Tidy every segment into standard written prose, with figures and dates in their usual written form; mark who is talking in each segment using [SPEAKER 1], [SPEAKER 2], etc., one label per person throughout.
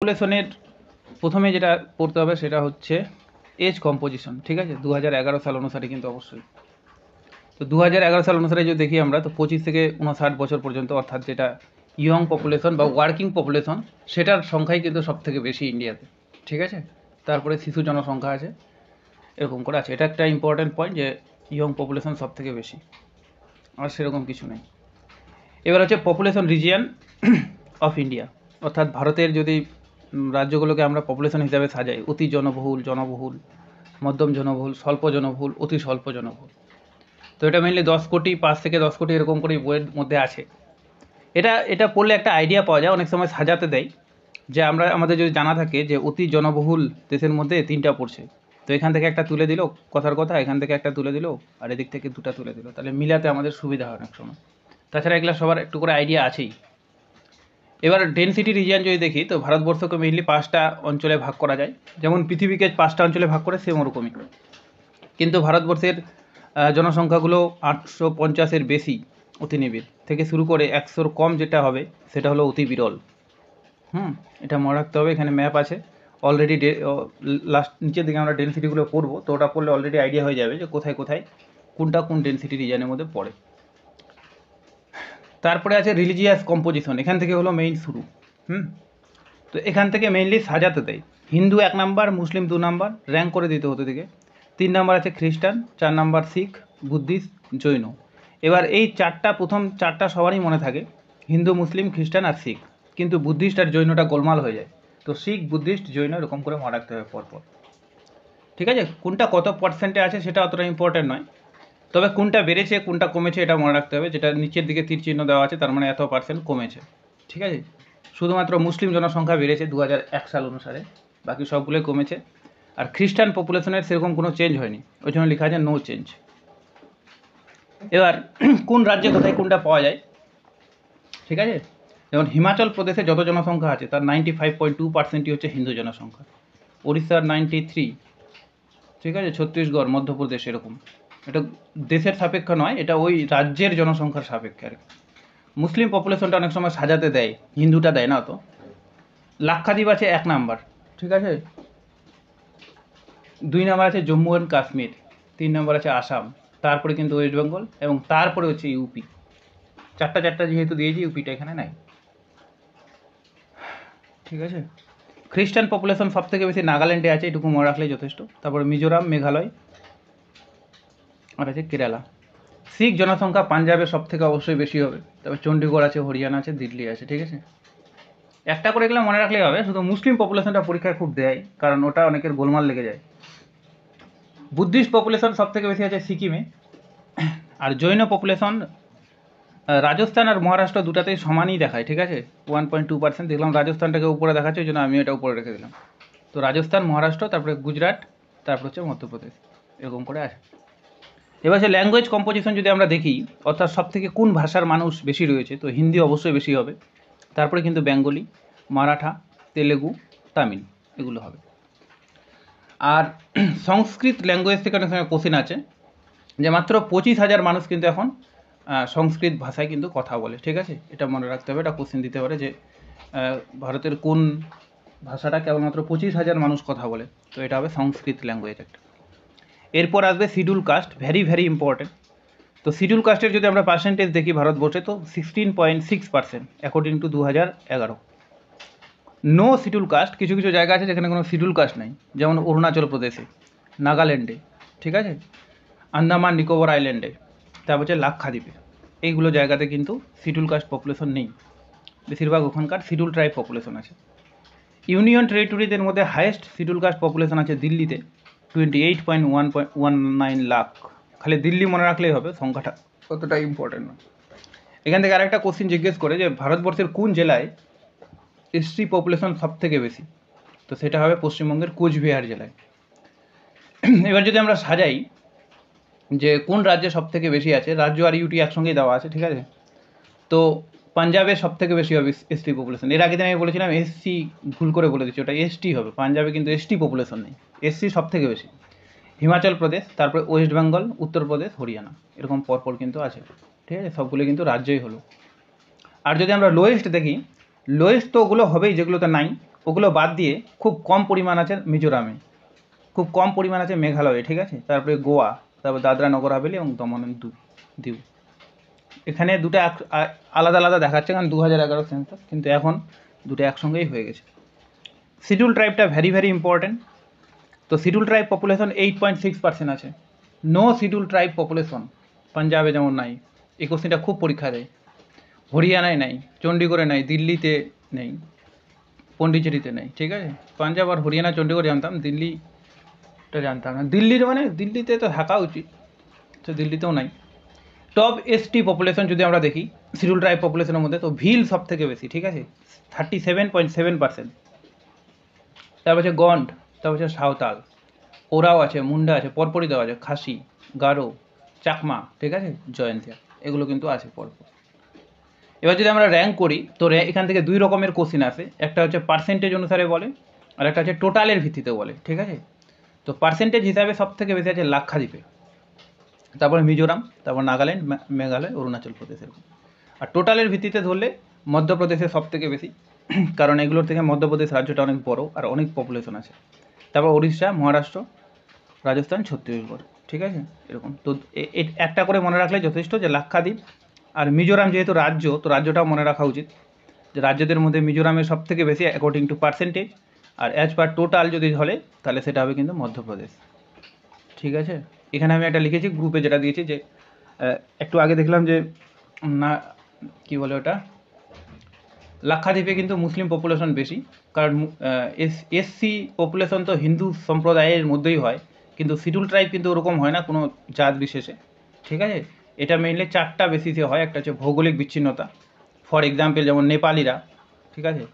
[SPEAKER 1] পপুলেশনের প্রথমে যেটা পড়তে হবে সেটা হচ্ছে এজ কম্পোজিশন, ঠিক আছে, 2011 সাল অনুসারে কিন্তু অবশ্যই। তো 2011 সাল অনুসারে যদি দেখি আমরা, তো 25 থেকে 59 বছর পর্যন্ত, অর্থাৎ যেটা ইয়ং পপুলেশন বা ওয়ার্কিং পপুলেশন, সেটার সংখ্যাই কিন্তু সব থেকে বেশি ইন্ডিয়াতে, ঠিক আছে। তারপরে শিশু জনসংখ্যা আছে, এরকম করে আছে। এটা একটা ইম্পর্ট্যান্ট পয়েন্ট যে ইয়ং পপুলেশন সব থেকে বেশি, আর সেরকম কিছু নেই। এবার হচ্ছে পপুলেশন রিজিয়ন অফ ইন্ডিয়া, অর্থাৎ ভারতের যদি রাজ্যগুলোকে আমরা পপুলেশন হিসাবে সাজাই, অতি জনবহুল, জনবহুল, মধ্যম জনবহুল, স্বল্প জনবহুল, অতি স্বল্প জনবহুল। তো এটা মেনলি 10 কোটি, 5 থেকে 10 কোটি এরকম করে বইয়ের মধ্যে আছে। এটা পড়লে একটা আইডিয়া পাওয়া যায়, অনেক সময় সাজাতে দেয় যে আমাদের যদি জানা থাকে যে অতি জনবহুল দেশের মধ্যে 3টা পড়ছে, তো এখান থেকে একটা তুলে দিল, কথার কথা, এখান থেকে একটা তুলে দিল, আর এদিক থেকে 2টা তুলে দিল, তাহলে মিলাতে আমাদের সুবিধা হয় অনেক সময়। তাছাড়া এগুলো সবার একটু করে আইডিয়া আছেই। এবার ডেনসিটি রিজিয়ন যদি দেখি, তো ভারতবর্ষকে মেইনলি 5টা অঞ্চলে ভাগ করা যায়, যেমন পৃথিবীকে 5টা অঞ্চলে ভাগ করে সেম ওরকমই। কিন্তু ভারতবর্ষের জনসংখ্যাগুলো 850-এর বেশি, অতি নিবিড় থেকে শুরু করে 100-র কম যেটা হবে সেটা হলো অতি বিরল। এটা মনে রাখতে হবে। এখানে ম্যাপ আছে অলরেডি, লাস্ট নিচের দিকে আমরা ডেনসিটিগুলো পড়বো, তো ওটা পড়লে অলরেডি আইডিয়া হয়ে যাবে যে কোথায় কোথায় কোনটা কোন ডেনসিটি রিজিয়নের মধ্যে পড়ে। তারপরে আছে রিলিজিয়াস কম্পোজিশন, এখান থেকে হলো মেইন শুরু। তো এখান থেকে মেইনলি সাজাতে দেয়, হিন্দু 1 নাম্বার, মুসলিম 2 নাম্বার, র্যাঙ্ক করে দিতে হতো দিকে। 3 নাম্বার আছে খ্রিস্টান, 4 নাম্বার শিখ, বুদ্ধিস্ট, জৈন। এবার এই প্রথম চারটা সবারই মনে থাকে, হিন্দু, মুসলিম, খ্রিস্টান আর শিখ, কিন্তু বুদ্ধিস্ট আর জৈনটা গোলমাল হয়ে যায়। তো শিখ, বুদ্ধিস্ট, জৈন এরকম করে মনে রাখতে হবে পরপর, ঠিক আছে। কোনটা কত পার্সেন্টে আছে সেটা অতটা ইম্পর্টেন্ট নয়, তবে কোনটা বেড়েছে কোনটা কমেছে এটা মনে রাখতে হবে। যেটা নিচের দিকে তীর চিহ্ন দেওয়া আছে তার মানে এত পার্সেন্ট কমেছে, ঠিক আছে। শুধুমাত্র মুসলিম জনসংখ্যা বেড়েছে 2001 সাল অনুসারে, বাকি সবগুলোই কমেছে। আর খ্রিস্টান পপুলেশনের সেরকম কোনো চেঞ্জ হয়নি, ওই জন্য লেখা আছে নো চেঞ্জ। এবার কোন রাজ্যে কোথায় কোনটা পাওয়া যায়, ঠিক আছে। যেমন হিমাচল প্রদেশে যত জনসংখ্যা আছে তার 95.2%ই হচ্ছে হিন্দু জনসংখ্যা, উড়িষ্যার 93, ঠিক আছে, ছত্তিশগড়, মধ্যপ্রদেশ এরকম। এটা দেশের সাপেক্ষ নয়, এটা ওই রাজ্যের জনসংখ্যার সাপেক্ষে আর কি। মুসলিম পপুলেশনটা অনেক সময় সাজাতে দেয়, হিন্দুটা দেয় না তো। লাক্ষাদ্বীপ আছে 1 নাম্বার, ঠিক আছে। 2 নাম্বার আছে জম্মু অ্যান্ড কাশ্মীর, 3 নাম্বার আছে আসাম, তারপরে কিন্তু ওয়েস্ট বেঙ্গল, এবং তারপরে হচ্ছে ইউপি। চারটা যেহেতু দিয়েছি, ইউপিটা এখানে নাই, ঠিক আছে। খ্রিস্টান পপুলেশন সব থেকে বেশি নাগাল্যান্ডে আছে, এটুকু মনে রাখলেই যথেষ্ট। তারপরে মিজোরাম, মেঘালয়, আর আছে কেরালা। শিখ জনসংখ্যা পাঞ্জাবে সব থেকে অবশ্যই বেশি হবে, তারপর চণ্ডীগড় আছে, হরিয়ানা আছে, দিল্লি আছে, ঠিক আছে। একটা করে এগুলো মনে রাখলেই হবে। শুধু মুসলিম পপুলেশনটা পরীক্ষায় খুব দেয়, কারণ ওটা অনেকের গোলমাল লেগে যায়। বুদ্ধিস্ট পপুলেশন সব থেকে বেশি আছে সিকিমে, আর জৈন পপুলেশন রাজস্থান আর মহারাষ্ট্র দুটাতেই সমানই দেখায়, ঠিক আছে, 1.2%। দেখলাম রাজস্থানটাকে উপরে দেখাচ্ছে, ওই জন্য আমি এটা উপরে রেখে দিলাম। তো রাজস্থান, মহারাষ্ট্র, তারপরে গুজরাট, তারপর হচ্ছে মধ্যপ্রদেশ, এরকম করে আছে। এবার সে ল্যাঙ্গুয়েজ কম্পোজিশন যদি আমরা দেখি, অর্থাৎ সব থেকে কোন ভাষার মানুষ বেশি রয়েছে, তো হিন্দি অবশ্যই বেশি হবে, তারপরে কিন্তু বেঙ্গলি, মারাঠা, তেলেগু, তামিল, এগুলো হবে। আর সংস্কৃত ল্যাঙ্গুয়েজ থেকে অনেক সময় কোশ্চেন আছে, যে মাত্র 25,000 মানুষ কিন্তু এখন সংস্কৃত ভাষায় কিন্তু কথা বলে, ঠিক আছে। এটা মনে রাখতে হবে, এটা কোশ্চেন দিতে পারে যে ভারতের কোন ভাষাটা কেবলমাত্র 25,000 মানুষ কথা বলে, তো এটা হবে সংস্কৃত ল্যাঙ্গুয়েজ একটা। এরপর আসবে schedule caste, very very important. তো শিডিউল কাস্টের যদি আমরা পার্সেন্টেজ দেখি ভারতবর্ষে, তো 16.6% according to 2011। No schedule caste, কিছু কিছু জায়গা আছে যেখানে কোনো শিডিউল কাস্ট নেই, যেমন অরুণাচল প্রদেশে, নাগাল্যান্ডে, ঠিক আছে, আন্দামান নিকোবর আইল্যান্ডে, তারপর হচ্ছে লাক্ষাদ্বীপে, এইগুলো জায়গাতে কিন্তু শিডিউল কাস্ট পপুলেশন নেই, বেশিরভাগ ওখানকার শিডিউল ট্রাইব পপুলেশন আছে। ইউনিয়ন টেরিটরিদের মধ্যে হাইয়েস্ট শিডিউল কাস্ট পপুলেশন আছে দিল্লিতে, 28.119 লাখ। খালি দিল্লি মনে রাখলেই হবে, সংখ্যাটা অতটা ইম্পর্টেন্ট নয়। এখান থেকে আরেকটা কোশ্চিন জিজ্ঞেস করে যে ভারতবর্ষের কোন জেলায় এসটি পপুলেশন সব থেকে বেশি, তো সেটা হবে পশ্চিমবঙ্গের কোচবিহার জেলায়। এবার যদি আমরা সাজাই যে কোন রাজ্যে সব থেকে বেশি আছে, রাজ্য আর ইউটি একসঙ্গেই দেওয়া আছে, ঠিক আছে। তো পাঞ্জাবে সব থেকে বেশি হবে এসটি পপুলেশন। এর আগে দিন আমি বলেছিলাম এসসি, ভুল করে বলে দিচ্ছি, ওটা এসটি হবে। পাঞ্জাবে কিন্তু এসটি পপুলেশন নেই, এসসি সব থেকে বেশি। হিমাচল প্রদেশ, তারপরে ওয়েস্ট বেঙ্গল, উত্তরপ্রদেশ, হরিয়ানা, এরকম পরপর কিন্তু আছে, ঠিক আছে। সবগুলো কিন্তু রাজ্যই হলো। আর যদি আমরা লোয়েস্ট দেখি, লোয়েস্ট তো ওগুলো হবেই যেগুলোতে নাই, ওগুলো বাদ দিয়ে খুব কম পরিমাণ আছে মিজোরামে, খুব কম পরিমাণ আছে মেঘালয়ে, ঠিক আছে, তারপরে গোয়া, তারপর দাদরা নগর হাভেলি এবং দমন এন্ড দিউ। এখানে দুটো আলাদা আলাদা দেখাচ্ছে কারণ 2011 সেন্সাস, কিন্তু এখন দুটো একসঙ্গেই হয়ে গেছে। শিডিউল ট্রাইবটা ভেরি ভেরি ইম্পর্টেন্ট। তো শিডিউল ট্রাইব পপুলেশন 8.6% আছে। নো শিডিউল ট্রাইব পপুলেশন পাঞ্জাবে যেমন নাই, এই কোশ্চেনটা খুব পরীক্ষা দেয়। হরিয়ানায় নাই, চণ্ডীগড়ে নাই, দিল্লিতে নেই, পন্ডিচেরিতে নেই, ঠিক আছে। পাঞ্জাব আর হরিয়ানা চণ্ডীগড় জানতাম, দিল্লিটা জানতাম না। দিল্লির মানে দিল্লিতে তো থাকা উচিত, তো দিল্লিতেও নাই। টপ এসটি পপুলেশন যদি আমরা দেখি শিডিউল ট্রাইব পপুলেশনের মধ্যে, তো ভিল সব থেকে বেশি, ঠিক আছে, 37.7%। তারপর হচ্ছে গন্ড, তারপর হচ্ছে সাঁওতাল, ওরাও আছে, মুন্ডা আছে, পরপরই দেওয়া আছে, খাসি, গারো, চাকমা, ঠিক আছে, জয়ন্তিয়া, এগুলো কিন্তু আছে পরপর। এবার যদি আমরা র্যাঙ্ক করি তো এখান থেকে দুই রকমের কোশ্চিন আসে, একটা হচ্ছে পার্সেন্টেজ অনুসারে বলে, আর একটা হচ্ছে টোটালের ভিত্তিতে বলে, ঠিক আছে। তো পার্সেন্টেজ হিসাবে সব থেকে বেশি আছে লাক্ষাদ্বীপে, তারপরে মিজোরাম, তারপর নাগাল্যান্ড, মেঘালয়, অরুণাচল প্রদেশ, এরকম। আর টোটালের ভিত্তিতে ধরলে মধ্যপ্রদেশে সব থেকে বেশি, কারণ এগুলোর থেকে মধ্যপ্রদেশ রাজ্যটা অনেক বড় আর অনেক পপুলেশন আছে। তারপর উড়িষ্যা, মহারাষ্ট্র, রাজস্থান, ছত্তিশগড়, ঠিক আছে, এরকম। তো একটা করে মনে রাখলে যথেষ্ট যে লাক্ষাদ্বীপ আর মিজোরাম যেহেতু রাজ্য, তো রাজ্যটাও মনে রাখা উচিত যে রাজ্যদের মধ্যে মিজোরামের সব থেকে বেশি অ্যাকর্ডিং টু পার্সেন্টেজ, আর অ্যাজ পার টোটাল যদি ধরে তাহলে সেটা হবে কিন্তু মধ্যপ্রদেশ, ঠিক আছে। এখানে আমি একটা লিখেছি গ্রুপে, যেটা দিয়েছি যে একটু আগে দেখলাম যে না কি বলে ওটা, লাক্ষাদ্বীপে কিন্তু মুসলিম পপুলেশন বেশি, কারণ এসসি পপুলেশন তো হিন্দু সম্প্রদায়ের মধ্যেই হয়, কিন্তু শিডিউল ট্রাইব কিন্তু ওরকম হয় না কোনো জাত বিশেষে, ঠিক আছে। এটা মেইনলি চারটা বেসিসে হয়। একটা হচ্ছে ভৌগোলিক বিচ্ছিন্নতা, ফর এক্সাম্পল যেমন নেপালিরা, ঠিক আছে,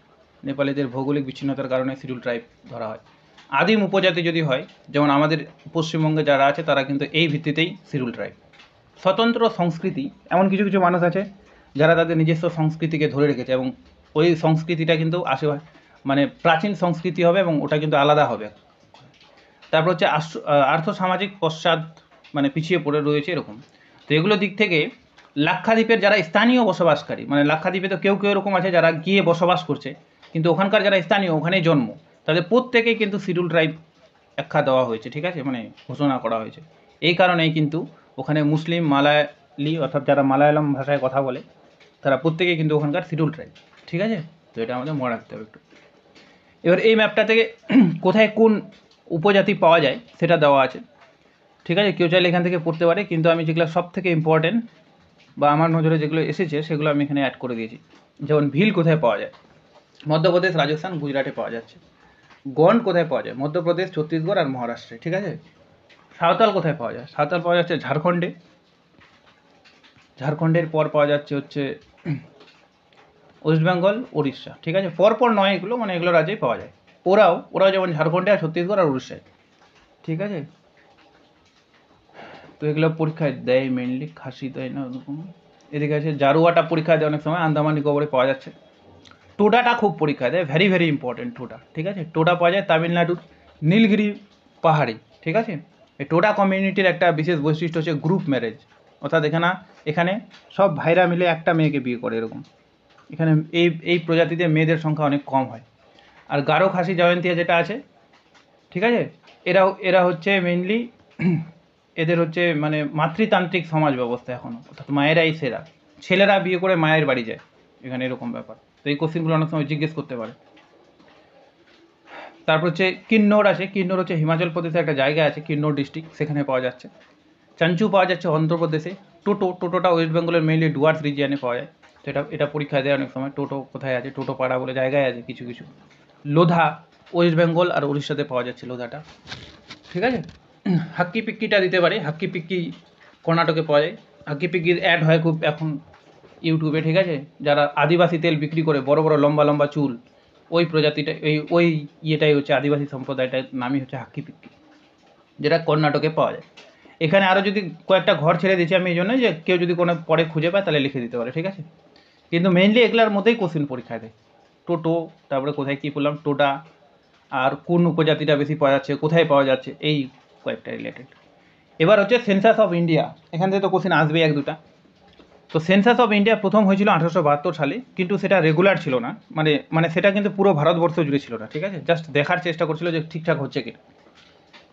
[SPEAKER 1] নেপালিদের ভৌগোলিক বিচ্ছিন্নতার কারণে শিডিউল ট্রাইব ধরা হয়। আদিম উপজাতি যদি হয়, যেমন আমাদের পশ্চিমবঙ্গে যারা আছে তারা কিন্তু এই ভিত্তিতেই শিডিউল ট্রাইব। স্বতন্ত্র সংস্কৃতি, এমন কিছু কিছু মানুষ আছে যারা তাদের নিজস্ব সংস্কৃতিকে ধরে রেখেছে এবং ওই সংস্কৃতিটা কিন্তু মানে প্রাচীন সংস্কৃতি হবে এবং ওটা কিন্তু আলাদা হবে। তারপর হচ্ছে আর্থসামাজিক পশ্চাৎ, মানে পিছিয়ে পড়ে রয়েছে এরকম। তো এগুলো দিক থেকে লাক্ষাদ্বীপের যারা স্থানীয় বসবাসকারী, মানে লাক্ষাদ্বীপে তো কেউ কেউ এরকম আছে যারা গিয়ে বসবাস করছে, কিন্তু ওখানকার যারা স্থানীয়, ওখানেই জন্ম, তাদের প্রত্যেকেই কিন্তু শিডিউল ট্রাইব আখ্যা দেওয়া হয়েছে, ঠিক আছে, মানে ঘোষণা করা হয়েছে। এই কারণেই কিন্তু ওখানে মুসলিম, মালায়ালি, অর্থাৎ যারা মালায়ালাম ভাষায় কথা বলে, তারা প্রত্যেকেই কিন্তু ওখানকার শিডিউল ট্রাইব, ঠিক আছে। তো এটা আমাদের মনে রাখতে হবে একটু। এবার এই ম্যাপটা থেকে কোথায় কোন উপজাতি পাওয়া যায় সেটা দেওয়া আছে, ঠিক আছে। কেউ চাইলে এখান থেকে পড়তে পারে, কিন্তু আমি যেগুলো সব থেকে ইম্পর্টেন্ট বা আমার নজরে যেগুলো এসেছে সেগুলো আমি এখানে অ্যাড করে দিয়েছি। যেমন ভিল কোথায় পাওয়া যায়, মধ্যপ্রদেশ, রাজস্থান, গুজরাটে পাওয়া যাচ্ছে। গন্ড কোথায় পাওয়া যায়, মধ্যপ্রদেশ, ছত্তিশগড় আর মহারাষ্ট্রে, ঠিক আছে। সাঁওতাল কোথায় পাওয়া যায়, সাঁওতাল পাওয়া যাচ্ছে ঝাড়খণ্ডে, ঝাড়খণ্ডের পর পাওয়া যাচ্ছে হচ্ছে ওয়েস্ট বেঙ্গল, উড়িষ্যা, ঠিক আছে। পরপর নয় এগুলো, মানে এগুলো রাজ্যেই পাওয়া যায়। ওরাও যেমন ঝাড়খণ্ডে আর ছত্তিশগড় আর উড়িষ্যায়, ঠিক আছে। তো এগুলো পরীক্ষায় দেয় মেনলি, খাসি দেয় না ওরকম। এদিকে আছে জারুয়াটা পরীক্ষা দেয় অনেক সময়, আন্দামান নিকোবরে পাওয়া যাচ্ছে। টোডাটা খুব পরীক্ষা দেয়, ভেরি ভেরি ইম্পর্টেন্ট টোডা, ঠিক আছে। টোডা পাওয়া যায় তামিলনাড়ুর নীলগিরি পাহাড়ে, ঠিক আছে। এই টোডা কমিউনিটির একটা বিশেষ বৈশিষ্ট্য হচ্ছে গ্রুপ ম্যারেজ, অর্থাৎ এখানে সব ভাইরা মিলে একটা মেয়েকে বিয়ে করে এরকম। এখানে এই প্রজাতিতে মেয়েদের সংখ্যা অনেক কম হয়। আর গারো, খাসি, জয়ন্তিয়া যেটা আছে, ঠিক আছে, এরা হচ্ছে মেইনলি এদের হচ্ছে মানে মাতৃতান্ত্রিক সমাজ ব্যবস্থা এখনও, অর্থাৎ মায়েরাই সেরা, ছেলেরা বিয়ে করে মায়ের বাড়ি যায়, এখানে এরকম ব্যাপার। তো এই কোশ্চেনগুলো অনেক সময় জিজ্ঞেস করতে পারে। তারপর হচ্ছে কিন্নৌর আছে, কিন্নৌর হচ্ছে হিমাচল প্রদেশে একটা জায়গা আছে, কিন্নৌর ডিস্ট্রিক্ট, সেখানে পাওয়া যাচ্ছে। চাঞ্চু পাওয়া যাচ্ছে অন্ধ্রপ্রদেশে। টোটোটা ওয়েস্ট বেঙ্গলের মেইনলি ডুয়ার্স রিজিয়ানে পাওয়া যায়। তো এটা পরীক্ষা দেয় অনেক সময়, টোটো কোথায় আছে, টোটো পাড়া বলে জায়গায় আছে কিছু কিছু। লোধা ওয়েস্ট বেঙ্গল আর উড়িষ্যাতে পাওয়া যাচ্ছে লোধাটা, ঠিক আছে। হাক্কি পিক্কিটা দিতে পারে, হাক্কি পিক্কি কর্ণাটকে পাওয়া যায়। হাক্কি পিক্কির অ্যাড হয় খুব এখন ইউটিউবে, ঠিক আছে। যারা আদিবাসী তেল বিক্রি করে, বড় বড় লম্বা লম্বা চুল, ওই প্রজাতিটা, ওই ইয়েটাই হচ্ছে আদিবাসী সম্প্রদায়টার নামই হচ্ছে হাক্কি পিক্কি, যেটা কর্ণাটকে পাওয়া যায়। এখানে আরও যদি কয়েকটা ঘর ছেড়ে দিচ্ছি আমি এই জন্য যে কেউ যদি কোনো পরে খুঁজে পায় তাহলে লিখে দিতে পারে, ঠিক আছে। কিন্তু মেইনলি এগুলার মধ্যেই কোশ্চেন পরীক্ষায় দেয়। টোটো, তারপরে কোথায় কী বললাম, টোটা, আর কোন উপজাতিটা বেশি পাওয়া যাচ্ছে, কোথায় পাওয়া যাচ্ছে, এই কয়েকটা রিলেটেড। এবার হচ্ছে সেন্সাস অফ ইন্ডিয়া, এখান থেকে তো কোশ্চেন আসবেই এক দুটা। তো সেন্সাস অফ ইন্ডিয়া প্রথম হয়েছিল 1872 সালে, কিন্তু সেটা রেগুলার ছিল না, মানে সেটা কিন্তু পুরো ভারতবর্ষ জুড়ে ছিল না, ঠিক আছে, জাস্ট দেখার চেষ্টা করছিল যে ঠিকঠাক হচ্ছে কিনা।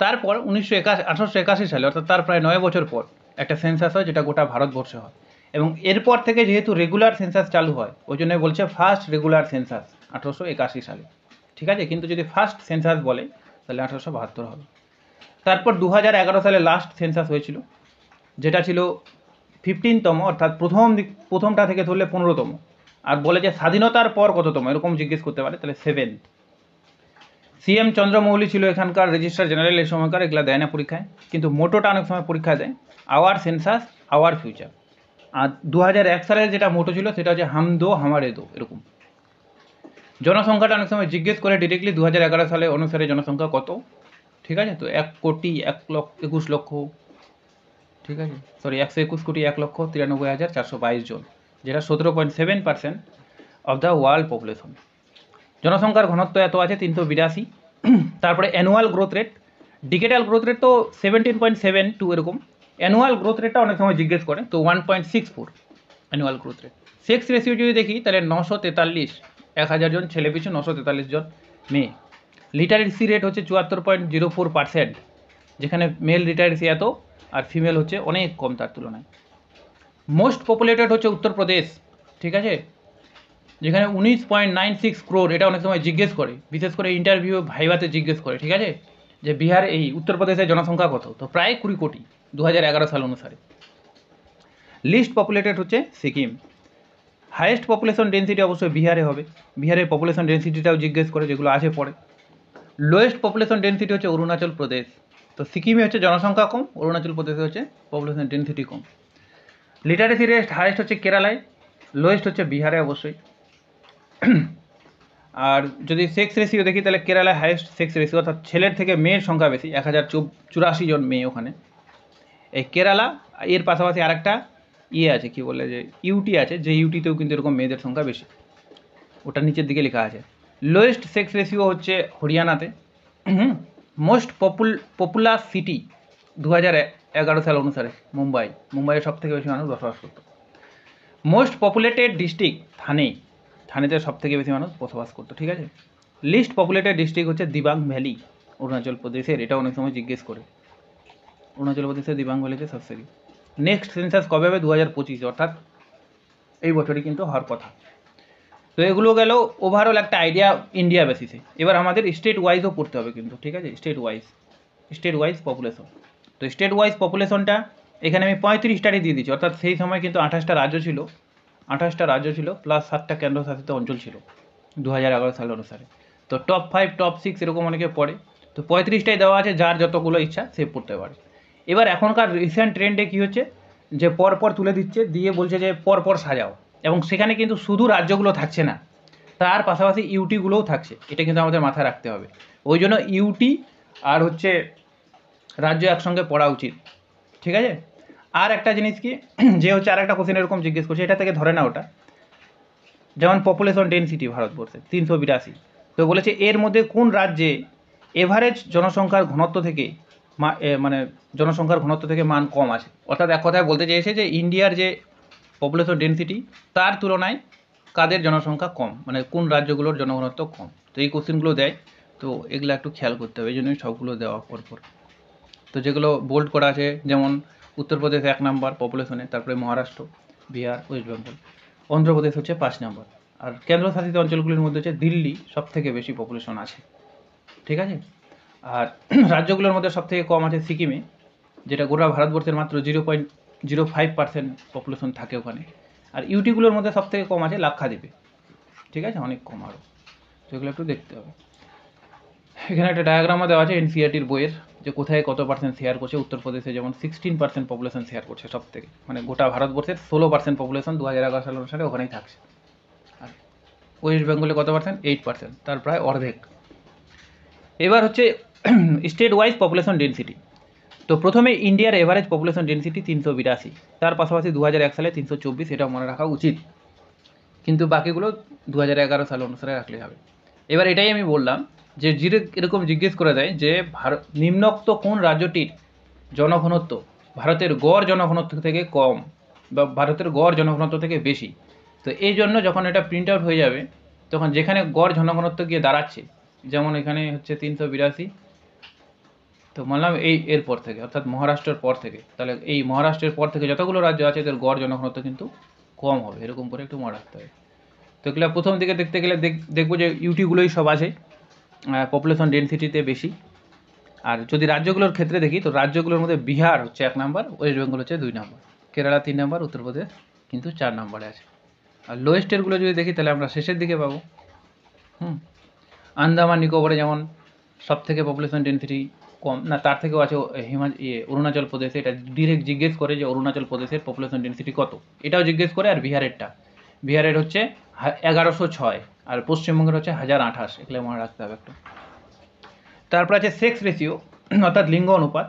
[SPEAKER 1] তারপর 1881 সালে, অর্থাৎ তার প্রায় 9 বছর পর একটা সেন্সাস হয়, যেটা গোটা ভারতবর্ষে হয়। এবং এরপর থেকে যেহেতু রেগুলার সেন্সাস চালু হয়, ওই জন্য বলছে ফার্স্ট রেগুলার সেন্সাস 1881 সালে, ঠিক আছে। কিন্তু যদি ফার্স্ট সেন্সাস বলে তাহলে 1872 হবে। তারপর 2011 সালে লাস্ট সেন্সাস হয়েছিল, যেটা ছিল 15তম, অর্থাৎ প্রথমটা থেকে ধরলে 15তম। আর বলে যে স্বাধীনতার পর কততম, এরকম জিজ্ঞেস করতে পারে, তাহলে 7th। সিএম চন্দ্রমৌলি ছিল এখানকার রেজিস্ট্রার জেনারেল এই সময়কার, এগুলা দেয় না পরীক্ষায়, কিন্তু মোটোটা অনেক সময় পরীক্ষা দেয়, আওয়ার সেন্সাস আওয়ার ফিউচার। আর 2001 সালের যেটা মোটো ছিল সেটা হচ্ছে হাম দো হামারে দো, এরকম। জনসংখ্যাটা অনেক সময় জিজ্ঞেস করে ডিরেক্টলি 2011 সালে অনুসারে জনসংখ্যা কত, ঠিক আছে। তো 1,21,00,000, ঠিক আছে, সরি 121,01,93,422 জন, যেটা 17.7% অফ দ্য ওয়ার্ল্ড পপুলেশন। জনসংখ্যার ঘনত্ব এত আছে 382। তারপরে annual growth rate, decadal growth rate তো 17.72 এরকম, অ্যানুয়াল গ্রোথ রেটটা অনেক সময় জিজ্ঞেস করে, তো 1.64 annual growth rate. Sex ratio যদি দেখি তাহলে 943, 1000 জন ছেলে পিছু 943 জন মেয়ে। লিটারেসি রেট হচ্ছে 74.04%, যেখানে মেল লিটারেসি এত আর ফিমেল হচ্ছে অনেক কম তার তুলনায়। মোস্ট পপুলেটেড হচ্ছে উত্তরপ্রদেশ, ঠিক আছে, যেখানে 19.96 ক্রোর, এটা অনেক সময় জিজ্ঞেস করে, বিশেষ করে ইন্টারভিউ ভাইভাতে জিজ্ঞেস করে, ঠিক আছে, যে বিহার এই উত্তরপ্রদেশের জনসংখ্যা কত, তো প্রায় 20 কোটি 2011 সাল অনুসারে। লিস্ট পপুলেটেড হচ্ছে সিকিম। হাইয়েস্ট পপুলেশন ডেন্সিটি অবশ্যই বিহারে হবে, বিহারের পপুলেশন ডেন্সিটিটাও জিজ্ঞেস করে, যেগুলো আছে পড়ে। লোয়েস্ট পপুলেশন ডেন্সিটি হচ্ছে অরুণাচল প্রদেশ। তো সিকিমে হচ্ছে জনসংখ্যা কম, অরুণাচল প্রদেশে হচ্ছে পপুলেশন ডেন্সিটি কম। লিটারেসি রেট হাইয়েস্ট হচ্ছে কেরালায়, লোয়েস্ট হচ্ছে বিহারে অবশ্যই। আর যদি সেক্স রেশিও দেখি তাহলে কেরালায় হাইয়েস্ট সেক্স রেশিও, অর্থাৎ ছেলের থেকে মেয়ের সংখ্যা বেশি, 1084 জন মেয়ে ওখানে, এই কেরালা। এর পাশাপাশি আরেকটা আছে, কি বলে, যে ইউটি আছে, যে ইউটিতেও কিন্তু এরকম মেয়েদের সংখ্যা বেশি, ওটা নিচের দিকে লেখা আছে। লোয়েস্ট সেক্স রেশিও হচ্ছে হরিয়ানাতে। মোস্ট পপুলার সিটি 2011 সাল অনুসারে মুম্বাইয়ে সব থেকে বেশি মানুষ বসবাস করত। মোস্ট পপুলেটেড ডিস্ট্রিক্ট থানেতে সব থেকে বেশি মানুষ বসবাস করতো, ঠিক আছে। লিস্ট পপুলেটেড ডিস্ট্রিক্ট হচ্ছে দিবাং ভ্যালি, অরুণাচল প্রদেশের, এটা অনেক সময় জিজ্ঞেস করে, অরুণাচল প্রদেশের দিবাং ভ্যালিতে সবথেকে। নেক্সট সেন্সাস কবে হবে? 2025, অর্থাৎ এই বছরই কিন্তু হওয়ার কথা। তো এগুলো গেল ওভারঅল একটা আইডিয়া ইন্ডিয়া বেসিসে। এবার আমাদের স্টেট ওয়াইজও পড়তে হবে কিন্তু, ঠিক আছে, স্টেট ওয়াইজ পপুলেশন। তো স্টেট ওয়াইজ পপুলেশনটা এখানে আমি 35টারই দিয়ে দিচ্ছি, অর্থাৎ সেই সময় কিন্তু 28টা রাজ্য ছিল প্লাস 7টা কেন্দ্রশাসিত অঞ্চল ছিল 2011 সাল অনুসারে। তো টপ 5 টপ 6 এরকম অনেকে পড়ে, তো 35টাই দেওয়া আছে, যার যতগুলো ইচ্ছা সে পড়তে পারে। এবার এখনকার রিসেন্ট ট্রেন্ডে কী হচ্ছে, যে পরপর তুলে দিচ্ছে, দিয়ে বলছে যে পরপর সাজাও, এবং সেখানে কিন্তু শুধু রাজ্যগুলো থাকছে না, তার পাশাপাশি ইউটিগুলোও থাকছে, এটা কিন্তু আমাদের মাথায় রাখতে হবে। ওই জন্য ইউটি আর হচ্ছে রাজ্য একসঙ্গে পড়া উচিত, ঠিক আছে। আর একটা জিনিস কি, যে হচ্ছে আর একটা কোশ্চেন এরকম জিজ্ঞেস করছে, এটা থেকে ধরে না ওটা, যেমন পপুলেশন ডেন্সিটি ভারতবর্ষে 382, তো বলেছে এর মধ্যে কোন রাজ্যে এভারেজ জনসংখ্যার ঘনত্ব থেকে জনসংখ্যার ঘনত্ব থেকে মান কম আছে, অর্থাৎ এক কথায় বলতে চেয়েছে যে ইন্ডিয়ার যে পপুলেশন ডেন্সিটি তার তুলনায় কাদের জনসংখ্যা কম, মানে কোন রাজ্যগুলোর জনঘনত্ব কম। তো এই কোশ্চেনগুলো দেয়, তো এগুলো একটু খেয়াল করতে হবে, এই জন্যই সবগুলো দেওয়া পরপর। তো যেগুলো বোল্ড করা আছে, যেমন উত্তরপ্রদেশ 1 নম্বর পপুলেশনে, তারপরে মহারাষ্ট্র, বিহার, ওয়েস্ট বেঙ্গল, অন্ধ্রপ্রদেশ হচ্ছে 5 নম্বর, আর কেন্দ্রশাসিত অঞ্চলগুলির মধ্যে হচ্ছে দিল্লি সব থেকে বেশি পপুলেশন আছে, ঠিক আছে। আর রাজ্যগুলোর মধ্যে সব থেকে কম আছে সিকিমে, যেটা গোটা ভারতবর্ষের মাত্র 0.05% পপুলেশন থাকে ওখানে। আর ইউটিগুলোর মধ্যে সব থেকে কম আছে লাক্ষাদ্বীপে, ঠিক আছে, অনেক কম আরও। তো এগুলো একটু দেখতে হবে। এখানে একটা ডায়াগ্রামও দেওয়া আছে এনসিআরটির বইয়ের, যে কোথায় কত পার্সেন্ট শেয়ার করছে। উত্তরপ্রদেশে যেমন 16% পপুলেশন শেয়ার করছে সব থেকে, মানে গোটা ভারতবর্ষের 16% পপুলেশন 2011 সাল অনুসারে ওখানেই থাকছে। আর ওয়েস্ট বেঙ্গলে কত পার্সেন্ট? 8%, তার প্রায় অর্ধেক। এবার হচ্ছে স্টেট ওয়াইজ পপুলেশন ডেন্সিটি। তো প্রথমে ইন্ডিয়ার এভারেজ পপুলেশন ডেন্সিটি 382, তার পাশাপাশি 2001 সালে 324, এটা মনে রাখা উচিত, কিন্তু বাকিগুলো 2011 সাল অনুসারে রাখলে হবে। এবার এটাই আমি বললাম যে এরকম জিজ্ঞেস করে দেয় যে নিম্নোক্ত কোন রাজ্যটির জনঘনত্ব ভারতের গড় জনঘনত্ব থেকে কম, বা ভারতের গড় জনঘনত্ব থেকে বেশি। তো এই জন্য যখন এটা প্রিন্ট আউট হয়ে যাবে তখন যেখানে গড় জনঘনত্ব গিয়ে দাঁড়াচ্ছে, যেমন এখানে হচ্ছে 382, তো বললাম এরপর থেকে অর্থাৎ মহারাষ্ট্রের পর থেকে, তাহলে এই মহারাষ্ট্রের পর থেকে যতগুলো রাজ্য আছে এদের গড় জনঘনত্ব কিন্তু কম হবে, এরকম করে একটু মনে রাখতে হবে। তো এগুলো প্রথম দিকে দেখতে গেলে দেখবো যে ইউটিগুলোই সব আছে পপুলেশন ডেনসিটিতে বেশি। আর যদি রাজ্যগুলোর ক্ষেত্রে দেখি তো রাজ্যগুলোর মধ্যে বিহার হচ্ছে 1 নম্বর, ওয়েস্ট বেঙ্গল হচ্ছে 2 নম্বর, কেরালা 3 নম্বর, উত্তরপ্রদেশ কিন্তু 4 নম্বরে আছে। আর লোয়েস্টেরগুলো যদি দেখি তাহলে আমরা শেষের দিকে পাবো। আন্দামান নিকোবরে যেমন সব থেকে পপুলেশন ডেনসিটি কম, না তার থেকেও আছে অরুণাচল প্রদেশে। এটা ডিরেক্ট জিজ্ঞেস করে যে অরুণাচল প্রদেশের পপুলেশন ডেনসিটি কত, এটাও জিজ্ঞেস করে। আর বিহারের হচ্ছে 1106, আর পশ্চিমবঙ্গের হচ্ছে 1028, এগুলো মনে রাখতে হবে একটু। তারপর আছে সেক্স রেশিও অর্থাৎ লিঙ্গ অনুপাত।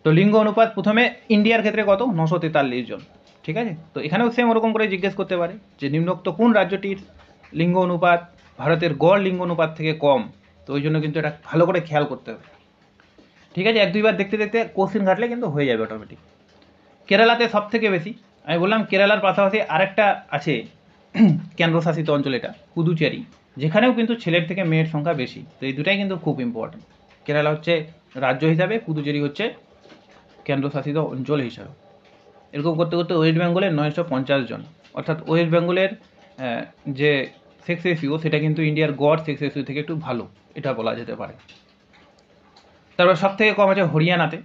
[SPEAKER 1] তো লিঙ্গ অনুপাত প্রথমে ইন্ডিয়ার ক্ষেত্রে কত, 943 জন, ঠিক আছে। তো এখানেও সেম ওরকম করে জিজ্ঞেস করতে পারে যে নিম্নোক্ত কোন রাজ্যটির লিঙ্গ অনুপাত ভারতের গড় লিঙ্গ অনুপাত থেকে কম। তো ওই জন্য কিন্তু এটা ভালো করে খেয়াল করতে হবে, ঠিক আছে। 1-2 বার দেখতে দেখতে কোশ্চেন ঘাটলে কিন্তু হয়ে যাবে অটোমেটিক। কেরালাতে সব থেকে বেশি, আমি বললাম কেরালার পাশাপাশি আরেকটা আছে কেন্দ্রশাসিত অঞ্চল, এটা পুদুচেরি, যেখানেও কিন্তু ছেলের থেকে মেয়ের সংখ্যা বেশি। তো এই দুটাই কিন্তু খুব ইম্পর্টেন্ট। কেরালা হচ্ছে রাজ্য হিসাবে, পুদুচেরি হচ্ছে কেন্দ্রশাসিত অঞ্চল হিসাবে। এরকম করতে করতে ওয়েস্ট বেঙ্গলের 950 জন, অর্থাৎ ওয়েস্ট বেঙ্গলের যে সেক্স রেশিও সেটা কিন্তু ইন্ডিয়ার গড় সেক্স রেশিও থেকে একটু ভালো, এটা বলা যেতে পারে। তারপর সব থেকে কম আছে হরিয়ানাতে।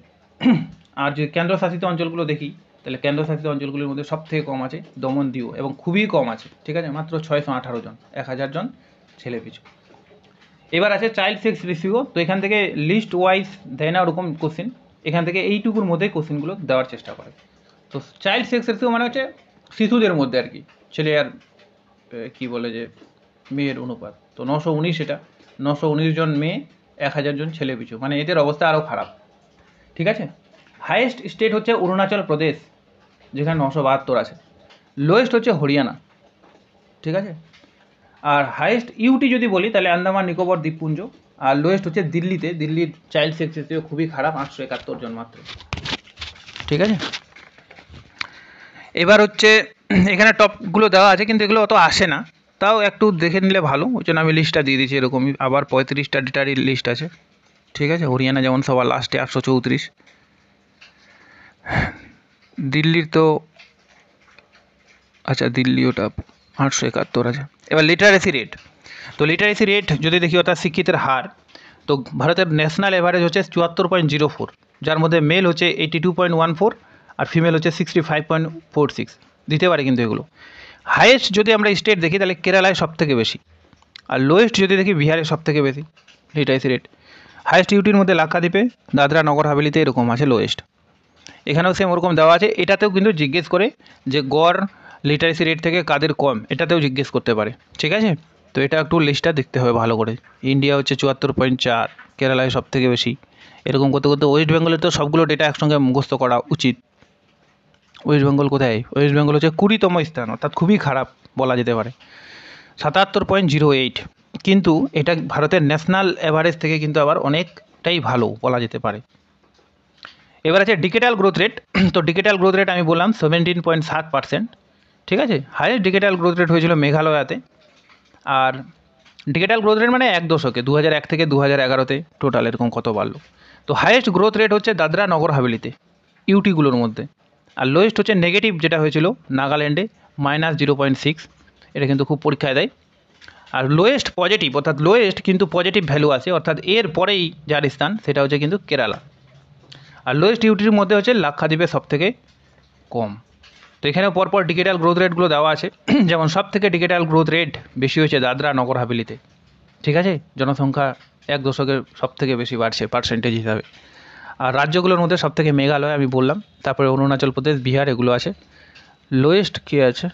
[SPEAKER 1] আর যে কেন্দ্রশাসিত অঞ্চলগুলো দেখি তাহলে কেন্দ্রশাসিত অঞ্চলগুলির মধ্যে সব থেকে কম আছে দমন দিউ, এবং খুবই কম আছে, ঠিক আছে, মাত্র 618 জন 1000 জন ছেলে পিছু। এবার আছে চাইল্ড সেক্স রেশিও। তো এখান থেকে লিস্ট ওয়াইজ দেয় না ওরকম কোশ্চেন, এখান থেকে এইটুকুর মধ্যে কোশ্চেনগুলো দেওয়ার চেষ্টা করে। তো চাইল্ড সেক্স রেশিও মানে হচ্ছে শিশুদের মধ্যে আর কি, ছেলে আর কি বলে যে মেয়ের অনুপাত। তো 919, এটা 919 জন মেয়ে 1000 জন ছেলে পিছু, মানে এদের অবস্থা আরও খারাপ, ঠিক আছে। হাইয়েস্ট স্টেট হচ্ছে অরুণাচল প্রদেশ, যেখানে 972 আছে। লোয়েস্ট হচ্ছে হরিয়ানা, ঠিক আছে। আর হাইয়েস্ট ইউটি যদি বলি তাহলে আন্দামান নিকোবর দ্বীপপুঞ্জ। আর লোয়েস্ট হচ্ছে দিল্লিতে, দিল্লির চাইল্ড সেক্স রেশিও খুবই খারাপ, 871 জন মাত্র, ঠিক আছে। এবার হচ্ছে এখানে টপগুলো দেওয়া আছে কিন্তু এগুলো অত আসে না, তাও একটু দেখে নিলে ভালো, ওই জন্য আমি লিস্টটা দিয়ে দিচ্ছি এরকমই। আবার 35টা ডেটারই লিস্ট আছে, ঠিক আছে। হরিয়ানা যেমন সবার লাস্টে 834, দিল্লির তো আচ্ছা দিল্লি ওটা 871 আছে। এবার লিটারেসি রেট, তো লিটারেসি রেট যদি দেখি অর্থাৎ শিক্ষিতের হার, তো ভারতের ন্যাশনাল এভারেজ হচ্ছে 74.04, যার মধ্যে মেল হচ্ছে 82.14 আর ফিমেল হচ্ছে 65.46, দিতে পারে কিন্তু এগুলো। হাইয়েস্ট যদি আমরা স্টেট দেখি তাহলে কেরালায় সব থেকে বেশি, আর লোয়েস্ট যদি দেখি বিহারে সব থেকে বেশি লিটারেসি রেট। হাইয়েস্ট ইউটির মধ্যে লাক্ষাদ্বীপে, দাদরা নগর হাভেলিতে এরকম আছে লোয়েস্ট। এখানেও সেম ওরকম দেওয়া আছে। এটাতেও কিন্তু জিজ্ঞেস করে যে গড় লিটারেসি রেট থেকে কাদের কম, এটাতেও জিজ্ঞেস করতে পারে, ঠিক আছে। তো এটা একটু লিস্টটা দেখতে হবে ভালো করে। ইন্ডিয়া হচ্ছে 74.4, কেরালায় সব থেকে বেশি। এরকম করতে করতে ওয়েস্ট বেঙ্গলের তো সবগুলো ডেটা একসঙ্গে মুখস্থ করা উচিত। ওয়েস্ট বেঙ্গল কোথায়, ওয়েস্ট বেঙ্গল হচ্ছে 20তম স্থান, অর্থাৎ খুবই খারাপ বলা যেতে পারে, 77.08, কিন্তু এটা ভারতের ন্যাশনাল অ্যাভারেজ থেকে কিন্তু আবার অনেকটাই ভালো বলা যেতে পারে। এবার আছে ডিকেটাল গ্রোথ রেট। তো ডিকেটাল গ্রোথ রেট আমি বললাম 17.7%, ঠিক আছে। হাইয়েস্ট ডিকেটাল গ্রোথ রেট হয়েছিল মেঘালয়াতে। আর ডিকেটাল গ্রোথ রেট মানে 1 দশকে 2001 থেকে 2011তে টোটাল এরকম কত বাড়লো। তো হাইয়েস্ট গ্রোথ রেট হচ্ছে দাদরা নগর হাভেলিতে ইউটিগুলোর মধ্যে। আর লোয়েস্ট হচ্ছে নেগেটিভ যেটা হয়েছিল নাগাল্যান্ডে -0.6, এটা কিন্তু খুব পরীক্ষায় দেয়। আর লোয়েস্ট পজিটিভ, অর্থাৎ লোয়েস্ট কিন্তু পজিটিভ ভ্যালু আছে, অর্থাৎ এর পরেই যার স্থান সেটা হচ্ছে কিন্তু কেরালা। আর লোয়েস্ট ইউটির মধ্যে হচ্ছে লাক্ষাদ্বীপে সব থেকে কম। তো এখানেও পরপর ডিকেটাল গ্রোথ রেটগুলো দেওয়া আছে, যেমন সব থেকে ডিকেটাল গ্রোথ রেট বেশি হয়েছে দাদরা নগর হাভেলিতে, ঠিক আছে। জনসংখ্যা 1 দশকের সব থেকে বেশি বাড়ছে পার্সেন্টেজ হিসাবে। আর রাজ্যগুলোর মধ্যে সব থেকে মেঘালয় আমি বললাম, তারপরে অরুণাচল প্রদেশ, বিহার এগুলো আছে। লোয়েস্ট কী আছে,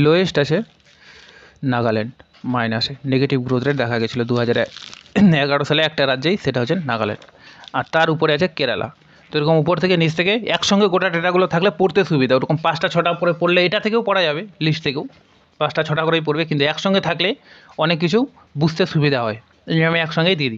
[SPEAKER 1] লোয়েস্ট আছে নাগাল্যান্ড, মাইনাসে নেগেটিভ গ্রোথ রেট দেখা গেছিলো 2011 সালে একটা রাজ্যেই, সেটা হচ্ছে নাগাল্যান্ড। আর তার উপরে আছে কেরালা। তো এরকম উপর থেকে নিচ থেকে একসঙ্গে গোটা ডেটাগুলো থাকলে পড়তে সুবিধা, ওরকম 5টা 6টা করে পড়লে এটা থেকেও পড়া যাবে, লিস্ট থেকেও 5টা 6টা করেই পড়বে, কিন্তু একসঙ্গে থাকলে অনেক কিছু বুঝতে সুবিধা হয়। এই আমি একসঙ্গেই দিয়ে দিই।